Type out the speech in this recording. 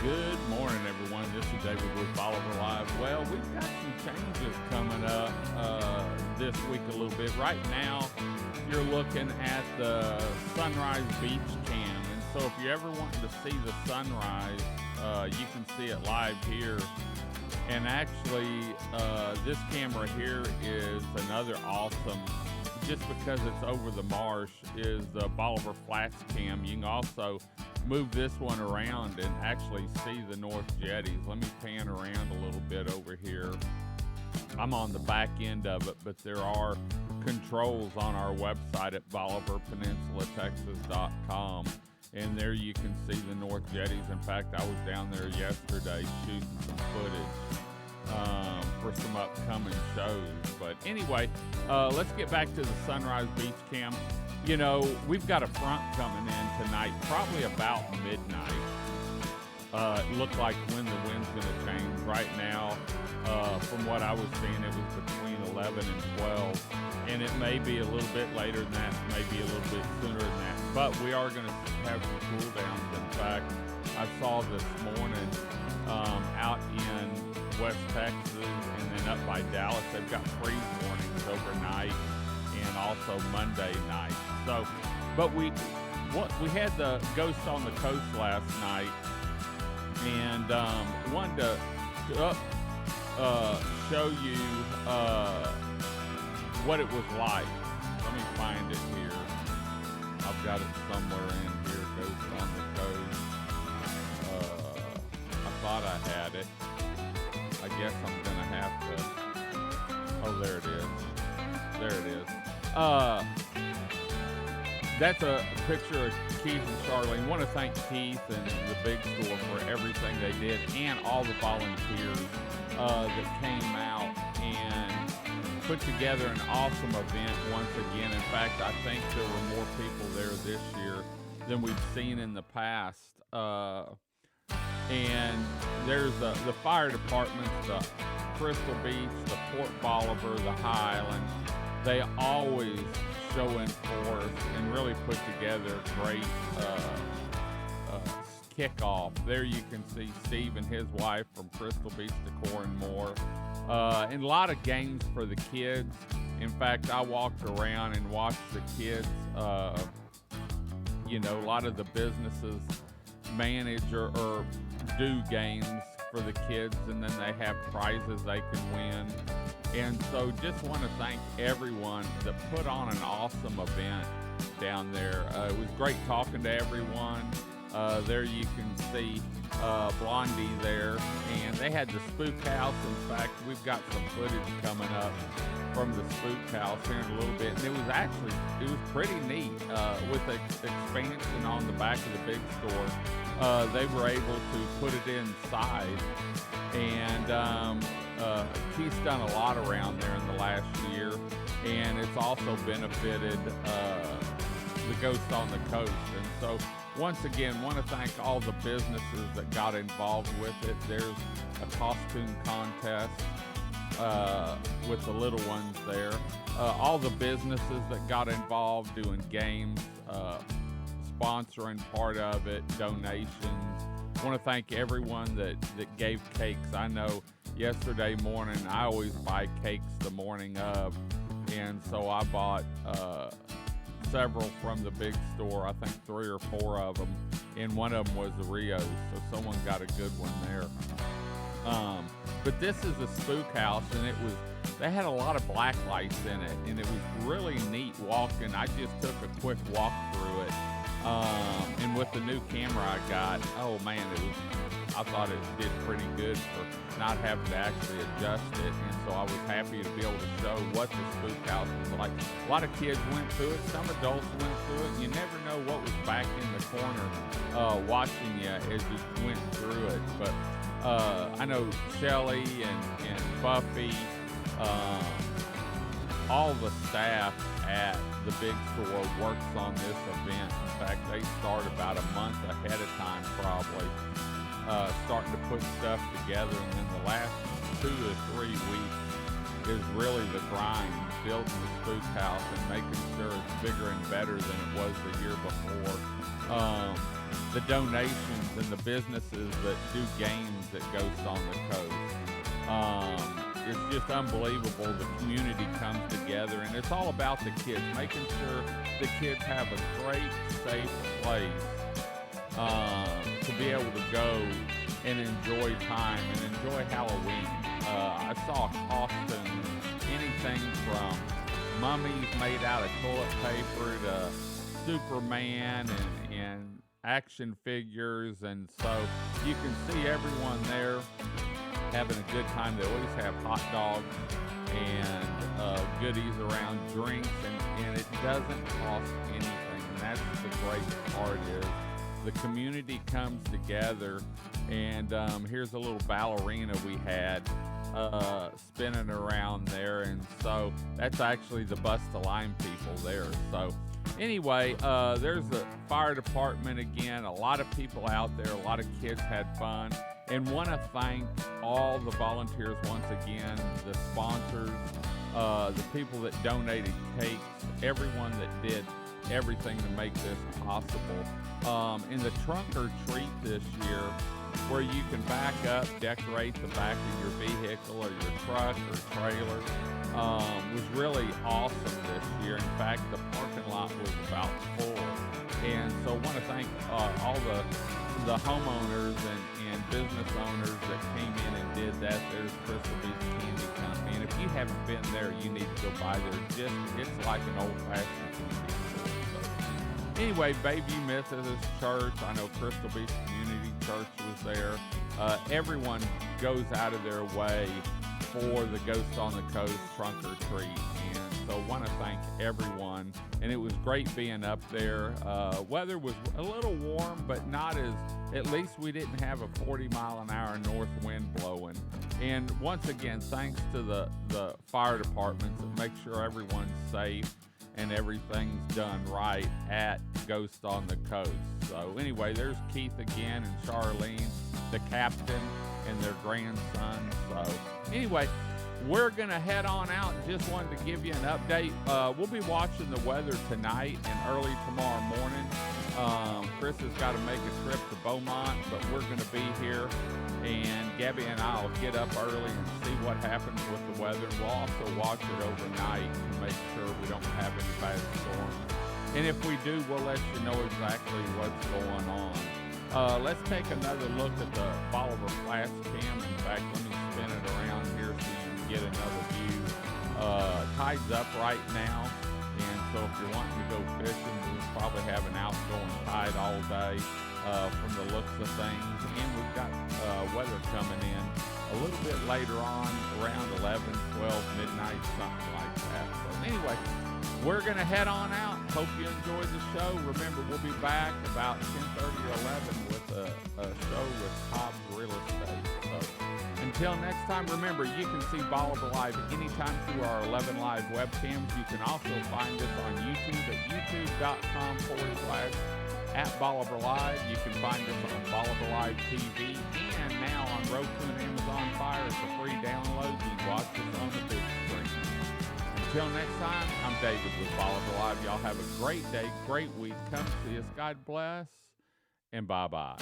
Good morning, everyone. This is David with Bolivar Live. Well, we've got some changes coming up this week a little bit. Right now, you're looking at the Sunrise Beach Cam. And so if you ever want to see the sunrise, you can see it live here. And actually, this camera here is another awesome, just because it's over the marsh, is the Bolivar Flats Cam. You can also move this one around and actually see the North Jetties. Let me pan around a little bit over here. I'm on the back end of it, but there are controls on our website at BolivarPeninsulaTexas.com. And there you can see the North Jetties. In fact, I was down there yesterday shooting some footage for some upcoming shows. But anyway, let's get back to the Sunrise Beach Cam. You know, we've got a front coming in tonight, probably about midnight. It looked like when the wind's going to change. Right now, from what I was seeing, it was between 11 and 12. And it may be a little bit later than that, maybe a little bit sooner than that. But we are going to have some cool downs. In fact, I saw this morning out in West Texas and then up by Dallas, they've got freeze warnings overnight and also Monday night. So, but we had the Ghost on the Coast last night, and wanted to show you what it was like. Let me find it here. I've got it somewhere in here. Ghost on the Coast. I thought I had it. I guess I'm gonna have to. Oh, there it is. There it is. That's a picture of Keith and Charlene. I want to thank Keith and the Big Store for everything they did, and all the volunteers that came out and put together an awesome event once again. In fact, I think there were more people there this year than we've seen in the past. And there's the fire departments, the Crystal Beach, the Port Bolivar, the Highlands. They always show in force and really put together a great kickoff. There you can see Steve and his wife from Crystal Beach Decor and more. And a lot of games for the kids. In fact, I walked around and watched the kids, you know, a lot of the businesses manage or do games for the kids, and then they have prizes they can win. And so just want to thank everyone that put on an awesome event down there. It was great talking to everyone. There you can see Blondie there, and they had the Spook House. In fact, we've got some footage coming up from the Spook House here in a little bit, and it was pretty neat with the expansion on the back of the big store. They were able to put it inside, and Keith's done a lot around there in the last year, and it's also benefited the Ghost on the Coast. And so once again, want to thank all the businesses that got involved with it. There's a costume contest with the little ones there. All the businesses that got involved doing games, sponsoring part of it, donations. Want to thank everyone that gave cakes. I know yesterday morning, I always buy cakes the morning of, and so I bought several from the big store. I think 3 or 4 of them, and one of them was the Rios, so someone got a good one there. But this is the Spook House, and they had a lot of black lights in it, and it was really neat walking. I just took a quick walk through it, and with the new camera I got, oh man, I thought it did pretty good for not having to actually adjust it, and so I was happy to be able to show what the Spook House was like. A lot of kids went through it, some adults went through it, and you never know what was back in the corner watching you as you went through it. But I know Shelly and Buffy, all the staff at the big store works on this event. In fact, they start about a month ahead of time probably, starting to put stuff together, and then the last 2 to 3 weeks is really the grind, building the Spook House and making sure it's bigger and better than it was the year before. the donations and the businesses that do games at Ghost on the Coast. It's just unbelievable. The community comes together, and it's all about the kids, making sure the kids have a great, safe place to be able to go and enjoy time and enjoy Halloween. I saw costumes, anything from mummies made out of toilet paper to Superman and action figures, and so you can see everyone there having a good time. They always have hot dogs and goodies around, drinks, and it doesn't cost anything. And that's the great part is the community comes together. And here's a little ballerina we had spinning around there, and so that's actually the Bust the Line people there. So anyway, there's the fire department again. A lot of people out there. A lot of kids had fun. And want to thank all the volunteers once again, the sponsors, the people that donated cakes, everyone that did everything to make this possible. In the trunk or treat this year, where you can back up, decorate the back of your vehicle or your truck or trailer, was really awesome this year. In fact, the parking lot was about full. And so I want to thank all the homeowners and business owners that came in and did that. There's Crystal Beach Candy Company. And if you haven't been there, you need to go by there. It's like an old-fashioned community store. So anyway, Bayview Methodist Church, I know Crystal Beach Community Church was there. Everyone goes out of their way for the Ghost on the Coast trunk or treat. And so I want to thank everyone. And it was great being up there. Weather was a little warm, but not as, at least we didn't have a 40-mile-an-hour north wind blowing. And once again, thanks to the fire departments that make sure everyone's safe and everything's done right at Ghost on the Coast. So anyway, there's Keith again and Charlene, the captain, and their grandson. So anyway, we're going to head on out. Just wanted to give you an update. We'll be watching the weather tonight and early tomorrow morning. Chris has got to make a trip to Beaumont, but we're going to be here. And Gabby and I will get up early and see what happens with the weather. We'll also watch it overnight to make sure we don't have any bad storms. And if we do, we'll let you know exactly what's going on. Let's take another look at the Bolivar Flats cam. In fact, let me spin it around here so you can get another view. Tide's up right now, and so if you're wanting to go fishing, we'll probably have an outgoing tide all day from the looks of things. And we've got weather coming in a little bit later on, around 11, 12, midnight, something like that. So anyway, we're going to head on out. Hope you enjoyed the show. Remember, we'll be back about 10:30 or 11 with a show with Todd's Real Estate. So until next time, remember, you can see Bolivar Live anytime through our 11 live webcams. You can also find us on YouTube at youtube.com/@Bolivar Live. You can find us on Bolivar Live TV and now on Roku and Amazon Fire. It's a free download. You can watch us on the big screen. Until next time, I'm David with Bolivar Live. Y'all have a great day, great week. Come see us. God bless, and bye-bye.